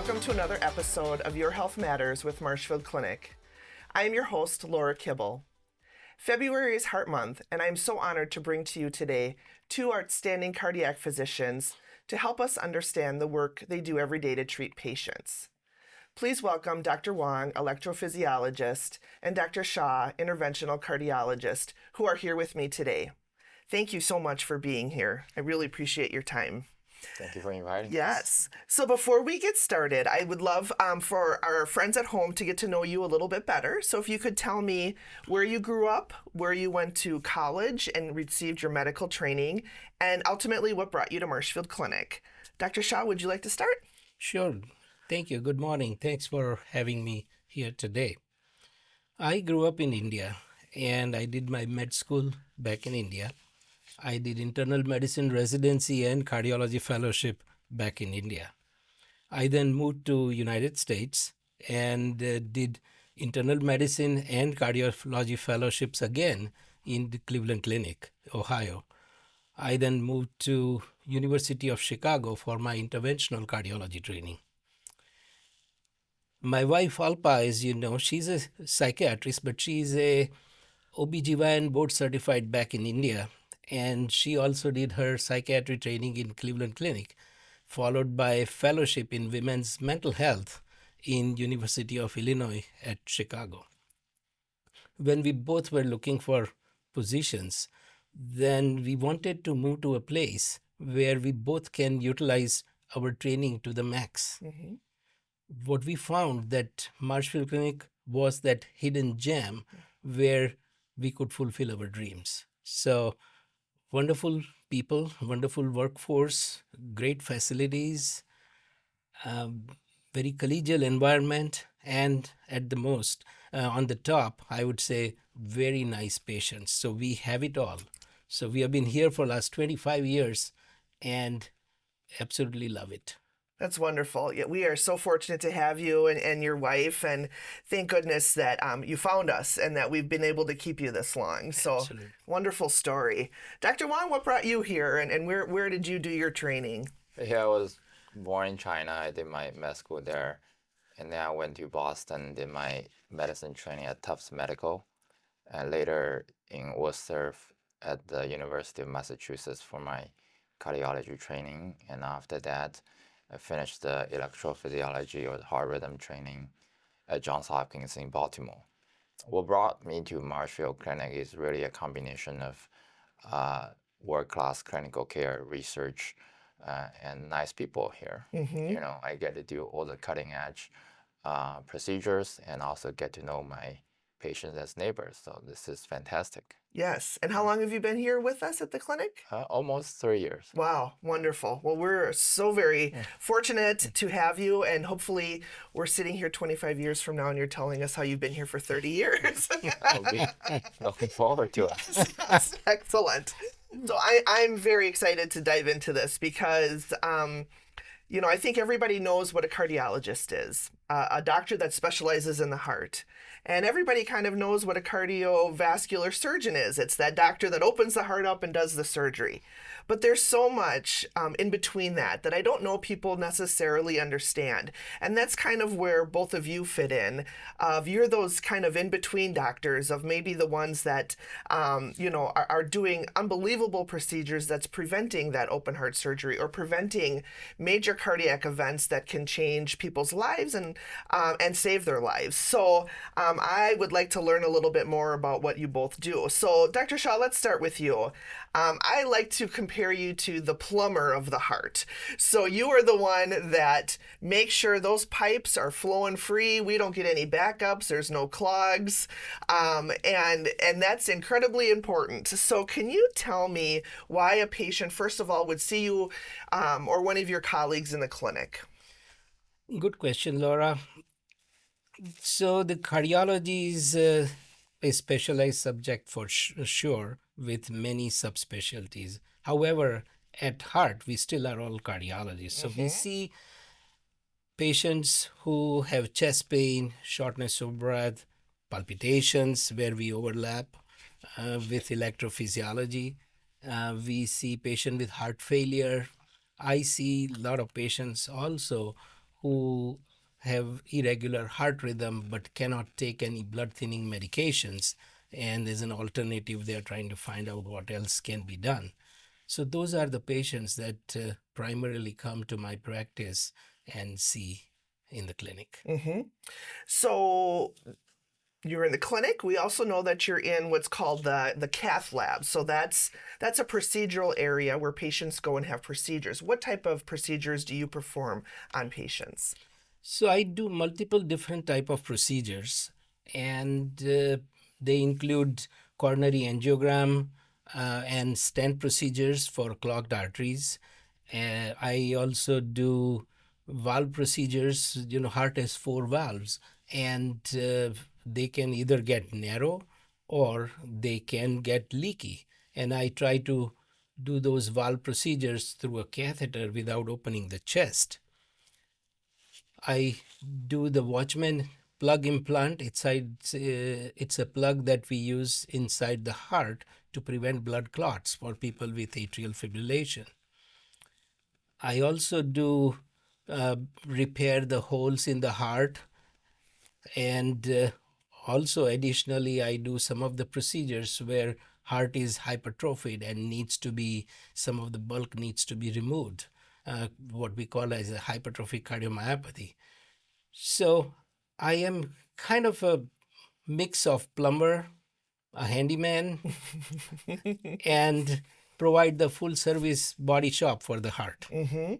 welcome to another episode of Your Health Matters with Marshfield Clinic. I am your host, Laura Kibbel. February is Heart Month, and I'm so honored to bring to you today two outstanding cardiac physicians to help us understand the work they do every day to treat patients. Please welcome Dr. Wang, electrophysiologist, and Dr. Shah, interventional cardiologist, who are here with me today. Thank you so much for being here. I really appreciate your time. Thank you for inviting us. Yes. So before we get started, I would love for our friends at home to get to know you a little bit better. So if you could tell me where you grew up, where you went to college and received your medical training, and ultimately what brought you to Marshfield Clinic. Dr. Shah, would you like to start? Sure. Thank you. Good morning. Thanks for having me here today. I grew up in India and I did my med school back in India. I did internal medicine residency and cardiology fellowship back in India. I then moved to United States and did internal medicine and cardiology fellowships again in the Cleveland Clinic, Ohio. I then moved to University of Chicago for my interventional cardiology training. My wife Alpa, as you know, she's a psychiatrist, but she's a OBGYN board certified back in India. And she also did her psychiatry training in Cleveland Clinic, followed by a fellowship in women's mental health in University of Illinois at Chicago. When we both were looking for positions, then we wanted to move to a place where we both can utilize our training to the max. Mm-hmm. What we found that Marshfield Clinic was that hidden gem where we could fulfill our dreams. So wonderful people, wonderful workforce, great facilities, very collegial environment, and at the most, on the top, I would say, very nice patients. So we have it all. So we have been here for the last 25 years and absolutely love it. That's wonderful. Yeah, we are so fortunate to have you and your wife, and thank goodness that you found us and that we've been able to keep you this long. So Absolutely. Wonderful story. Dr. Wang, what brought you here and where did you do your training? Yeah, I was born in China. I did my med school there. And then I went to Boston, did my medicine training at Tufts Medical. And later in Worcester at the University of Massachusetts for my cardiology training. And after that, I finished the electrophysiology or the heart rhythm training at Johns Hopkins in Baltimore. What brought me to Marshfield Clinic is really a combination of world-class clinical care, research, and nice people here. Mm-hmm. You know, I get to do all the cutting-edge procedures and also get to know my patients as neighbors. So this is fantastic. Yes. And how long have you been here with us at the clinic? Almost 3 years. Wow. Wonderful. Well, we're so very fortunate to have you, and hopefully we're sitting here 25 years from now and you're telling us how you've been here for 30 years. Looking forward to it. Yes. Excellent. So I'm very excited to dive into this because, I think everybody knows what a cardiologist is, a doctor that specializes in the heart. And everybody kind of knows what a cardiovascular surgeon is. It's that doctor that opens the heart up and does the surgery. But there's so much in between that I don't know people necessarily understand. And that's kind of where both of you fit in. You're those kind of in-between doctors of maybe the ones that, are doing unbelievable procedures that's preventing that open heart surgery or preventing major cardiac events that can change people's lives and save their lives. So I would like to learn a little bit more about what you both do. So Dr. Shah, let's start with you. I like to compare you to the plumber of the heart. So you are the one that makes sure those pipes are flowing free. We don't get any backups. There's no clogs. And that's incredibly important. So can you tell me why a patient, first of all, would see you or one of your colleagues in the clinic? Good question, Laura. So the cardiology is a specialized subject for sure, with many subspecialties. However, at heart, we still are all cardiologists. So we see patients who have chest pain, shortness of breath, palpitations, where we overlap with electrophysiology. We see patients with heart failure. I see a lot of patients also who have irregular heart rhythm but cannot take any blood thinning medications. And as an alternative, they are trying to find out what else can be done. So those are the patients that primarily come to my practice and see in the clinic. Mm-hmm. So you're in the clinic. We also know that you're in what's called the cath lab. So that's a procedural area where patients go and have procedures. What type of procedures do you perform on patients? So I do multiple different type of procedures, and they include coronary angiogram and stent procedures for clogged arteries. I also do valve procedures. Heart has 4 valves, and they can either get narrow or they can get leaky. And I try to do those valve procedures through a catheter without opening the chest. I do the Watchman plug implant. It's a plug that we use inside the heart to prevent blood clots for people with atrial fibrillation. I also do repair the holes in the heart, and also additionally I do some of the procedures where heart is hypertrophied and some of the bulk needs to be removed, what we call as a hypertrophic cardiomyopathy. So I am kind of a mix of plumber, a handyman, and provide the full service body shop for the heart. Mm-hmm.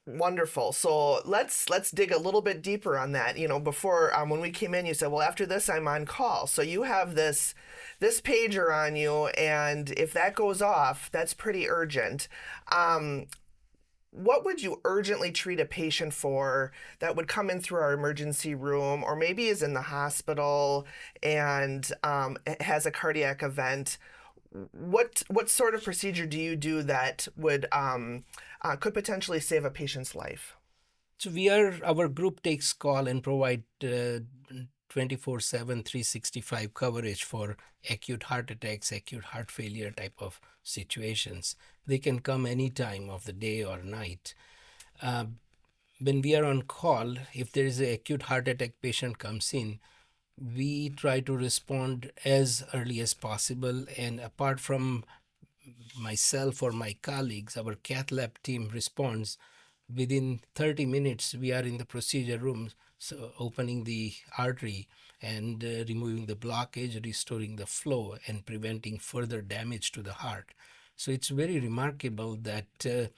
Wonderful. So let's dig a little bit deeper on that. Before when we came in, you said, well, after this, I'm on call. So you have this pager on you, and if that goes off, that's pretty urgent. What would you urgently treat a patient for that would come in through our emergency room, or maybe is in the hospital and has a cardiac event? What sort of procedure do you do that would could potentially save a patient's life? So our group takes call and provide 24/7, 365 coverage for acute heart attacks, acute heart failure type of situations. They can come any time of the day or night. When we are on call, if there is an acute heart attack patient comes in, we try to respond as early as possible. And apart from myself or my colleagues, our cath lab team responds within 30 minutes. We are in the procedure room, so opening the artery and removing the blockage, restoring the flow, and preventing further damage to the heart. So it's very remarkable that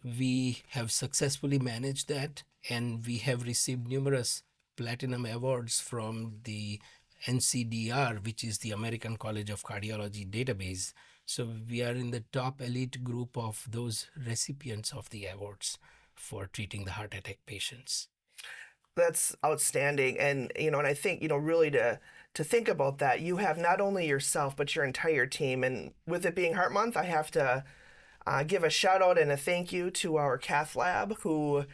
we have successfully managed that, and we have received numerous platinum awards from the NCDR, which is the American College of Cardiology database. So we are in the top elite group of those recipients of the awards for treating the heart attack patients. That's outstanding. And I think, really to think about that, you have not only yourself, but your entire team. And with it being Heart Month, I have to give a shout out and a thank you to our cath lab, who,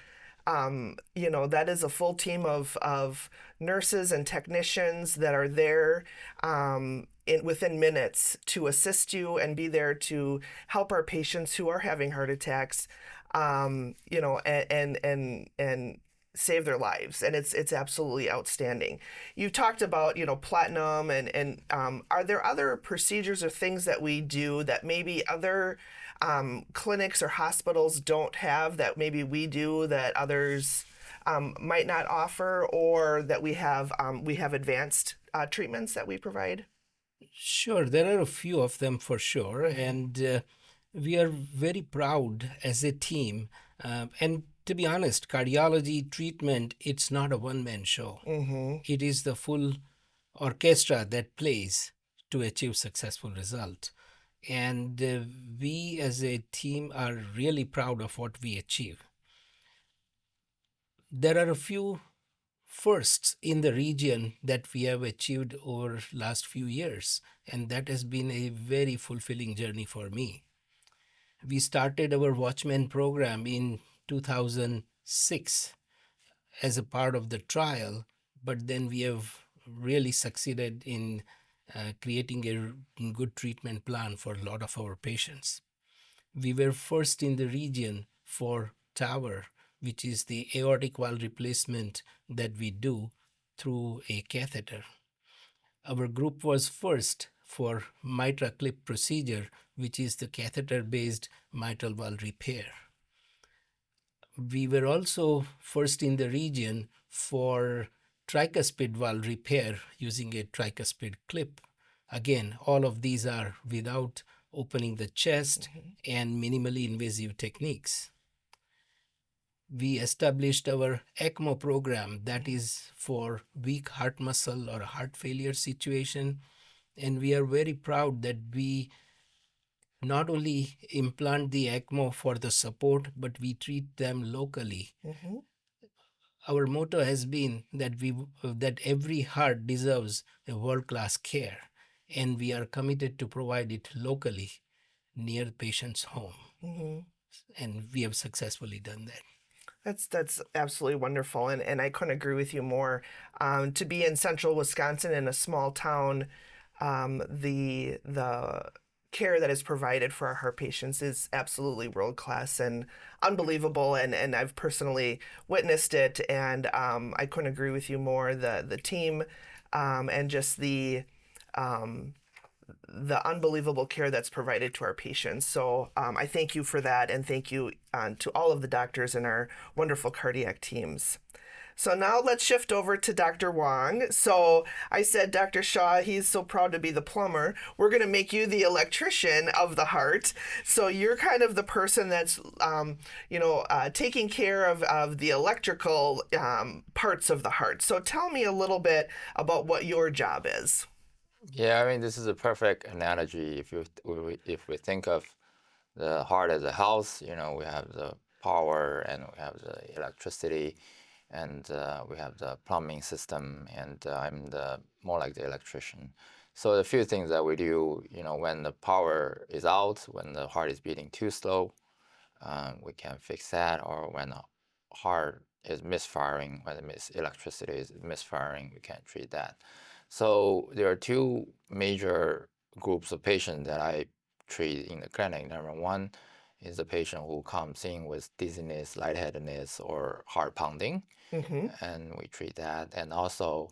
that is a full team of nurses and technicians that are there within minutes to assist you and be there to help our patients who are having heart attacks, and save their lives. And it's absolutely outstanding. You talked about, platinum and are there other procedures or things that we do that maybe other clinics or hospitals don't have that maybe we do that others might not offer, or that we have advanced treatments that we provide? Sure, there are a few of them for sure, and we are very proud as a team. And to be honest, cardiology treatment, it's not a one-man show. Mm-hmm. It is the full orchestra that plays to achieve successful result. And we as a team are really proud of what we achieve. There are a few firsts in the region that we have achieved over last few years, and that has been a very fulfilling journey for me. We started our Watchman program in 2006 as a part of the trial, but then we have really succeeded in creating a good treatment plan for a lot of our patients. We were first in the region for TAVR, which is the aortic valve replacement that we do through a catheter. Our group was first for mitral clip procedure, which is the catheter-based mitral valve repair. We were also first in the region for tricuspid valve repair using a tricuspid clip. Again, all of these are without opening the chest and minimally invasive techniques. We established our ECMO program that is for weak heart muscle or heart failure situation. And we are very proud that we not only implant the ECMO for the support, but we treat them locally. Our motto has been that every heart deserves a world-class care, and we are committed to provide it locally near the patient's home. And we have successfully done that. That's absolutely wonderful, and I couldn't agree with you more. To be in central Wisconsin in a small town, the care that is provided for our heart patients is absolutely world class and unbelievable, and I've personally witnessed it, and I couldn't agree with you more. The team and just the unbelievable care that's provided to our patients. So I thank you for that, and thank you to all of the doctors and our wonderful cardiac teams. So now let's shift over to Dr. Wang. So I said Dr. Shah, he's so proud to be the plumber. We're going to make you the electrician of the heart. So you're kind of the person that's, taking care of the electrical parts of the heart. So tell me a little bit about what your job is. Yeah, I mean, this is a perfect analogy. If we think of the heart as a house, we have the power and we have the electricity, and we have the plumbing system, and I'm more like the electrician. So the few things that we do, when the power is out, when the heart is beating too slow, we can fix that, or when the heart is misfiring, when the electricity is misfiring, we can treat that. So there are two major groups of patients that I treat in the clinic. Number one is a patient who comes in with dizziness, lightheadedness, or heart pounding, and we treat that. And also,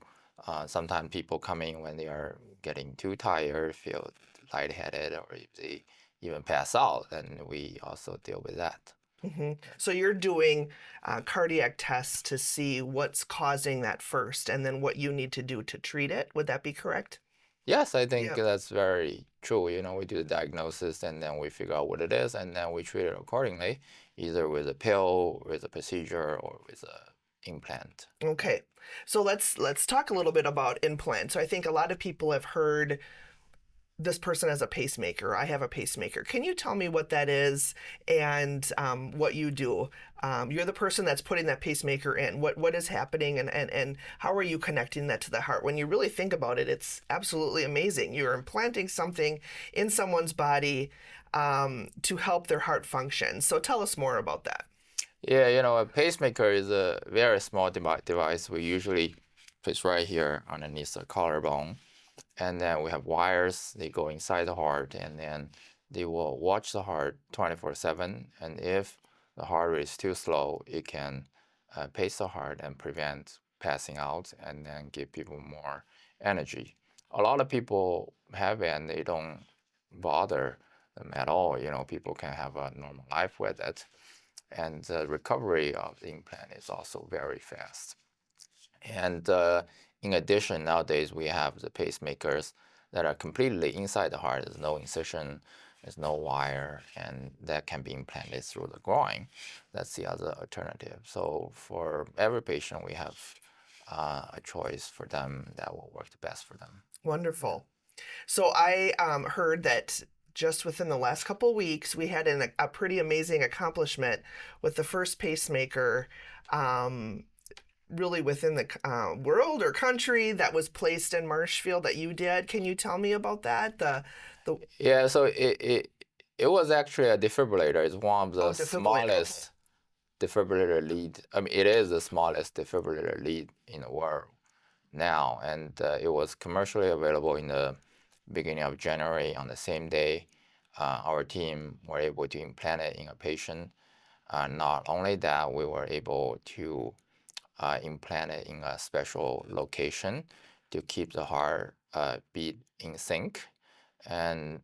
sometimes people come in when they are getting too tired, feel lightheaded, or if they even pass out, and we also deal with that. So you're doing cardiac tests to see what's causing that first, and then what you need to do to treat it. Would that be correct? Yes, I think that's very true. We do the diagnosis, and then we figure out what it is, and then we treat it accordingly, either with a pill, with a procedure, or with an implant. Okay, so let's talk a little bit about implants. So I think a lot of people have heard this person has a pacemaker. I have a pacemaker. Can you tell me what that is and what you do? You're the person that's putting that pacemaker in. What is happening, and how are you connecting that to the heart? When you really think about it, it's absolutely amazing. You're implanting something in someone's body to help their heart function. So tell us more about that. Yeah, a pacemaker is a very small device. We usually place right here underneath the collarbone. And then we have wires, they go inside the heart, and then they will watch the heart 24/7. And if the heart rate is too slow, it can pace the heart and prevent passing out, and then give people more energy. A lot of people have it and they don't bother them at all. People can have a normal life with it. And the recovery of the implant is also very fast. And in addition, nowadays we have the pacemakers that are completely inside the heart. There's no incision, there's no wire, and that can be implanted through the groin. That's the other alternative. So for every patient, we have a choice for them that will work the best for them. Wonderful. So I heard that just within the last couple of weeks, we had a pretty amazing accomplishment with the first pacemaker really within the world or country that was placed in Marshfield that you did. Can you tell me about that? Yeah, so it was actually a defibrillator. It's one of the smallest defibrillator lead. I mean, it is the smallest defibrillator lead in the world now, and it was commercially available in the beginning of January. On the same day, our team were able to implant it in a patient. Not only that, we were able to implant it in a special location to keep the heart beat in sync. And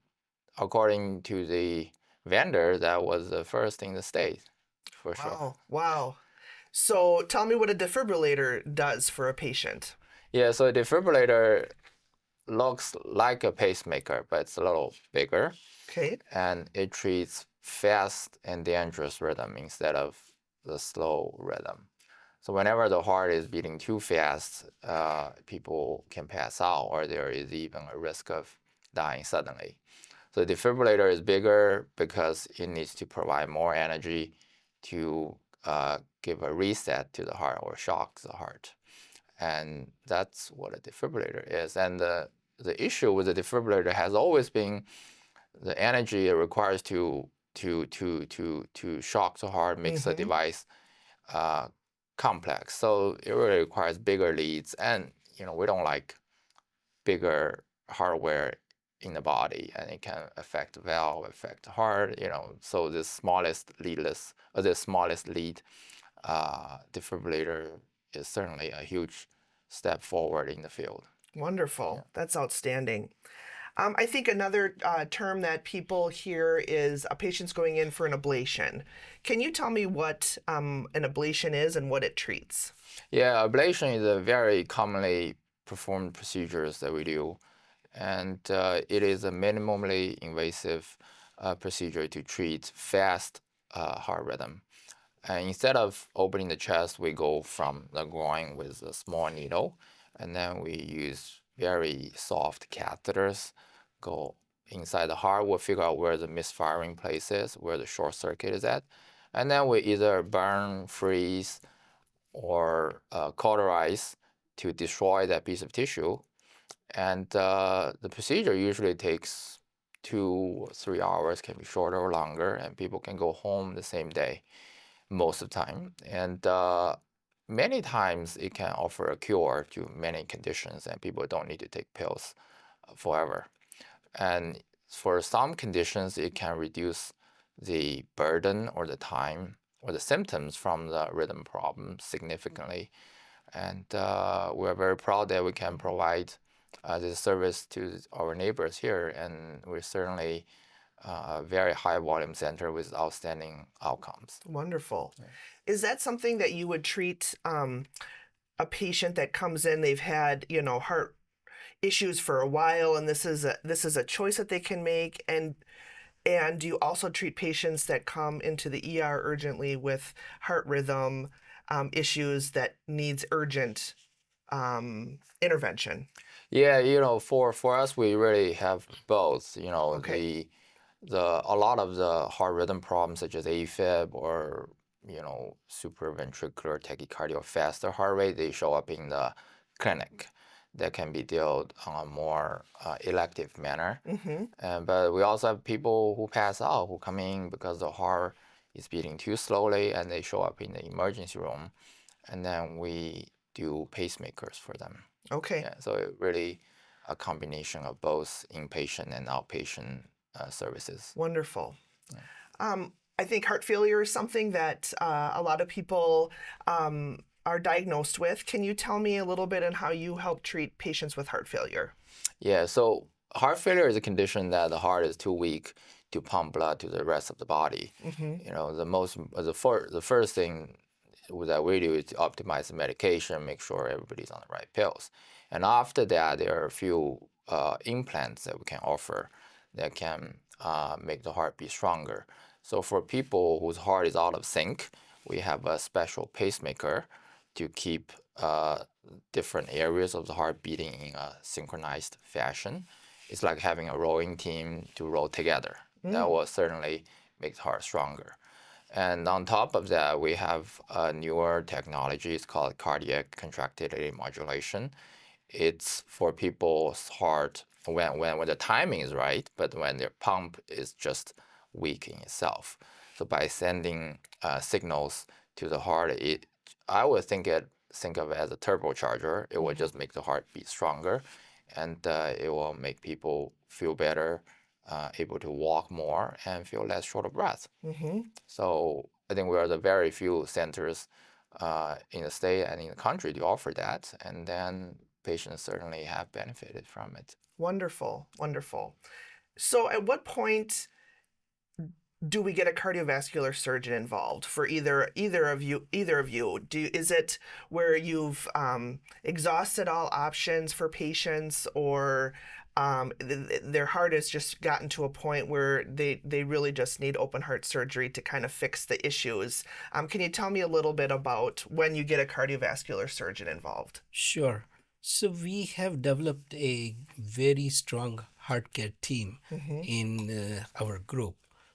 according to the vendor, that was the first in the state, for sure. Wow. Wow. So tell me what a defibrillator does for a patient. Yeah, so a defibrillator looks like a pacemaker, but it's a little bigger, Okay. and it treats fast and dangerous rhythm instead of the slow rhythm. So whenever the heart is beating too fast, people can pass out, or there is even a risk of dying suddenly. So the defibrillator is bigger because it needs to provide more energy to give a reset to the heart or shock the heart. And that's what a defibrillator is. And the issue with the defibrillator has always been the energy it requires to shock the heart makes the device complex. So it really requires bigger leads, and we don't like bigger hardware in the body, and it can affect the valve, affect the heart. So the smallest leadless or the smallest lead defibrillator is certainly a huge step forward in the field. Wonderful. Yeah. That's outstanding. I think another term that people hear is a patient's going in for an ablation. Can you tell me what an ablation is and what it treats? Yeah, ablation is a very commonly performed procedures that we do, and it is a minimally invasive procedure to treat fast heart rhythm. And instead of opening the chest, we go from the groin with a small needle, and then we use very soft catheters, go inside the heart. We'll figure out where the misfiring place is, where the short circuit is at, and then we either burn, freeze, or cauterize to destroy that piece of tissue. And the procedure usually takes 2 or 3 hours, can be shorter or longer, and people can go home the same day most of the time. And many times it can offer a cure to many conditions, and people don't need to take pills forever. And for some conditions, it can reduce the burden or the time or the symptoms from the rhythm problem significantly. And we're very proud that we can provide this service to our neighbors here, and we're certainly a very high volume center with outstanding outcomes. Wonderful. Is that something that you would treat a patient that comes in, they've had, heart issues for a while, and this is a choice that they can make, and do you also treat patients that come into the ER urgently with heart rhythm issues that needs urgent intervention? Yeah, for us, we really have both. Okay. A lot of the heart rhythm problems, such as AFib or supraventricular tachycardia or faster heart rate, they show up in the clinic. That can be dealt on a more elective manner. But we also have people who pass out, who come in because the heart is beating too slowly, and they show up in the emergency room, and then we do pacemakers for them. Okay. Yeah, so it really a combination of both inpatient and outpatient services. Wonderful. I think heart failure is something that a lot of people are diagnosed with. Can you tell me a little bit on how you help treat patients with heart failure? Yeah, so heart failure is a condition that the heart is too weak to pump blood to the rest of the body. The first thing that we do is to optimize the medication, make sure everybody's on the right pills. And after that, there are a few implants that we can offer that can make the heart beat stronger. So for people whose heart is out of sync, we have a special pacemaker to keep different areas of the heart beating in a synchronized fashion. It's like having a rowing team to row together. That will certainly make the heart stronger. And on top of that, we have a newer technology. It's called cardiac contractility modulation. It's for people's heart when the timing is right, but when their pump is just weak in itself. So by sending signals to the heart, I would think of it as a turbocharger. It will just make the heart beat stronger, and it will make people feel better, able to walk more, and feel less short of breath. So I think we are the very few centers in the state and in the country to offer that, and then patients certainly have benefited from it. Wonderful, wonderful. So at what point do we get a cardiovascular surgeon involved for either of you? Is it where you've exhausted all options for patients, or their heart has just gotten to a point where they really just need open heart surgery to kind of fix the issues? Can you tell me a little bit about when you get a cardiovascular surgeon involved? Sure. So we have developed a very strong heart care team in our group.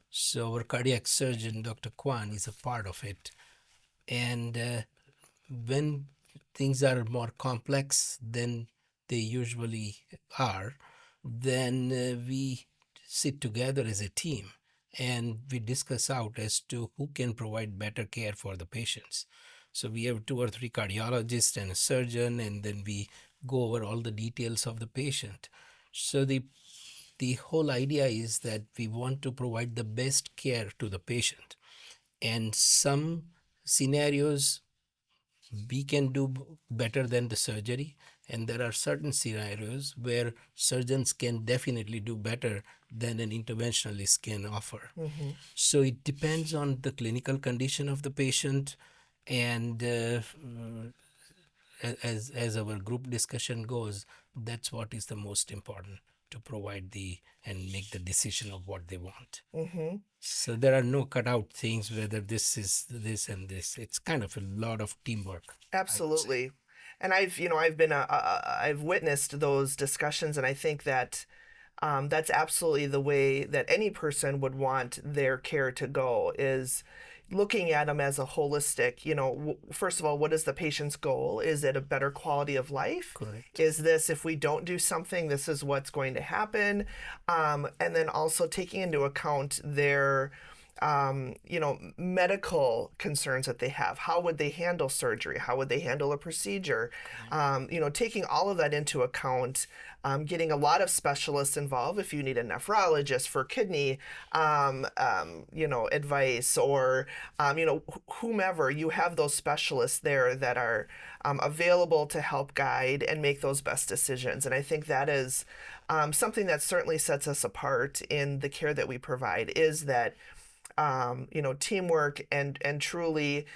So our cardiac surgeon, Dr. Kwan, is a part of it. And when things are more complex than they usually are, then we sit together as a team and we discuss out as to who can provide better care for the patients. So we have 2 or 3 cardiologists and a surgeon, and then we go over all the details of the patient. So the whole idea is that we want to provide the best care to the patient. And some scenarios we can do better than the surgery, and there are certain scenarios where surgeons can definitely do better than an interventionalist can offer. So it depends on the clinical condition of the patient, and as our group discussion goes, that's what is the most important, to provide and make the decision of what they want. So there are no cutout things, whether this is this and this. It's kind of a lot of teamwork. Absolutely. And I've witnessed those discussions, and I think that that's absolutely the way that any person would want their care to go, is looking at them as a holistic, first of all, what is the patient's goal? Is it a better quality of life? Correct. Is this, if we don't do something, this is what's going to happen? And then also taking into account their medical concerns that they have. How would they handle surgery? How would they handle a procedure? Taking all of that into account, getting a lot of specialists involved. If you need a nephrologist for kidney, advice, or, whomever, you have those specialists there that are available to help guide and make those best decisions. And I think that is something that certainly sets us apart in the care that we provide, is that teamwork and truly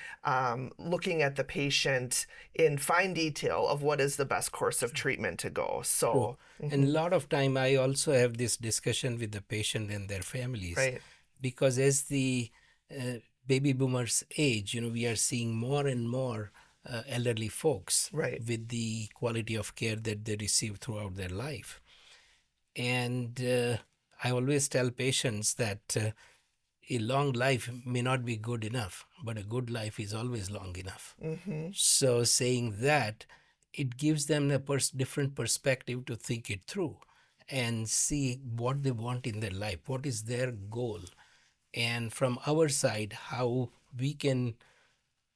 looking at the patient in fine detail of what is the best course of treatment to go. So, and a lot of time I also have this discussion with the patient and their families, right. Because as the baby boomers age, we are seeing more and more elderly folks, right, with the quality of care that they receive throughout their life. And I always tell patients that a long life may not be good enough, but a good life is always long enough. So saying that, it gives them a different perspective to think it through and see what they want in their life, what is their goal, and from our side, how we can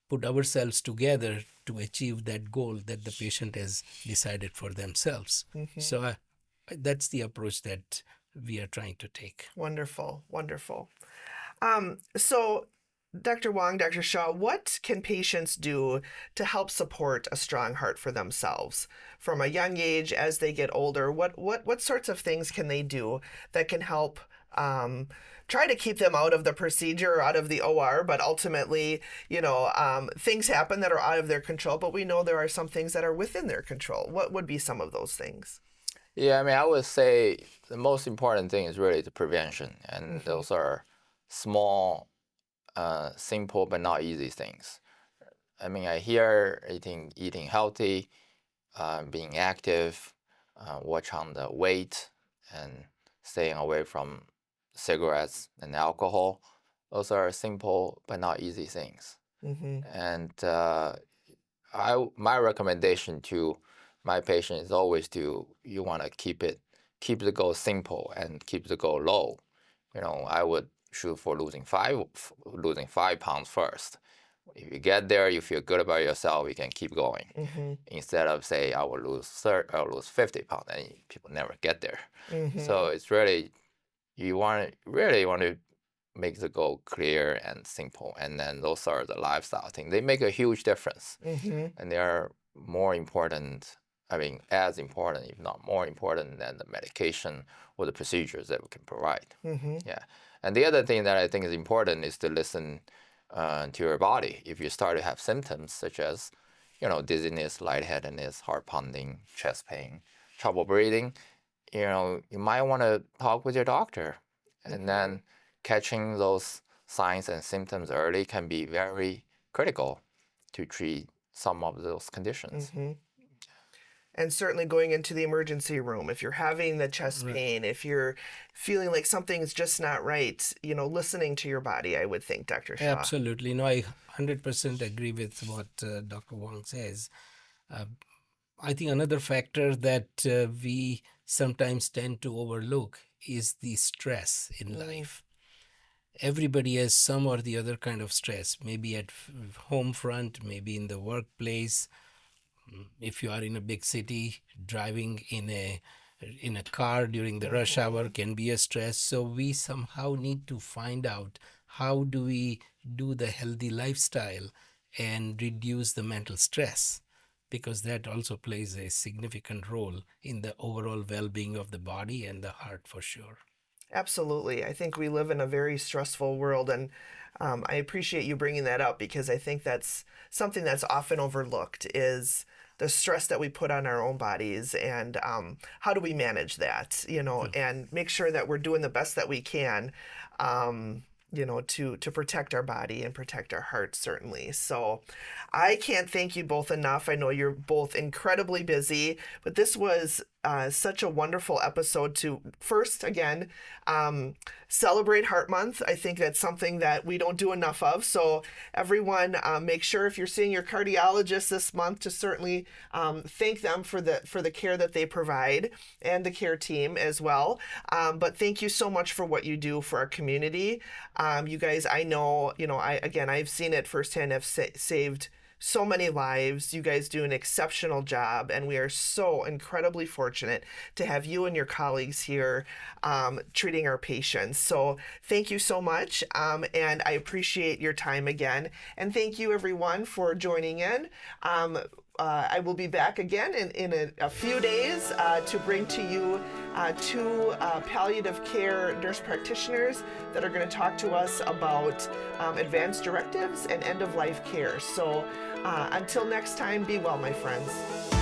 put ourselves together to achieve that goal that the patient has decided for themselves. So that's the approach that we are trying to take. Wonderful, wonderful. So, Dr. Wang, Dr. Shah, what can patients do to help support a strong heart for themselves from a young age as they get older? What sorts of things can they do that can help try to keep them out of the procedure or out of the OR, but ultimately, things happen that are out of their control, but we know there are some things that are within their control. What would be some of those things? Yeah, I would say the most important thing is really the prevention, and those are small, simple but not easy things. I hear eating healthy, being active, watch on the weight, and staying away from cigarettes and alcohol. Those are simple but not easy things. And my recommendation to my patient is always you want to keep the goal simple and keep the goal low. I would shoot for losing 5 pounds first. If you get there, you feel good about yourself, you can keep going. Instead of say I will lose 50 pounds, and people never get there. So it's really you want to make the goal clear and simple. And then those are the lifestyle things. They make a huge difference. And they are more important, I mean, as important, if not more important than the medication or the procedures that we can provide. Yeah. And the other thing that I think is important is to listen to your body. If you start to have symptoms such as, dizziness, lightheadedness, heart pounding, chest pain, trouble breathing, you might want to talk with your doctor. And then catching those signs and symptoms early can be very critical to treat some of those conditions. And certainly going into the emergency room, if you're having the chest pain, if you're feeling like something is just not right, listening to your body, I would think, Dr. Shah. Absolutely. No, I 100% agree with what Dr. Wang says. I think another factor that we sometimes tend to overlook is the stress in life. Everybody has some or the other kind of stress, maybe at home front, maybe in the workplace. If you are in a big city, driving in a car during the rush hour can be a stress. So we somehow need to find out how do we do the healthy lifestyle and reduce the mental stress, because that also plays a significant role in the overall well-being of the body and the heart for sure. Absolutely. I think we live in a very stressful world, and I appreciate you bringing that up, because I think that's something that's often overlooked is the stress that we put on our own bodies, and how do we manage that, and make sure that we're doing the best that we can, to protect our body and protect our heart, certainly. So I can't thank you both enough. I know you're both incredibly busy, but this was such a wonderful episode to first, again, celebrate Heart Month. I think that's something that we don't do enough of. So everyone, make sure if you're seeing your cardiologist this month to certainly thank them for the care that they provide, and the care team as well. But thank you so much for what you do for our community. You guys, I know, I've seen it firsthand. I've saved so many lives. You guys do an exceptional job, and we are so incredibly fortunate to have you and your colleagues here treating our patients. So thank you so much, and I appreciate your time again. And thank you, everyone, for joining in. I will be back again in a few days to bring to you two palliative care nurse practitioners that are going to talk to us about advanced directives and end-of-life care. So until next time, be well, my friends.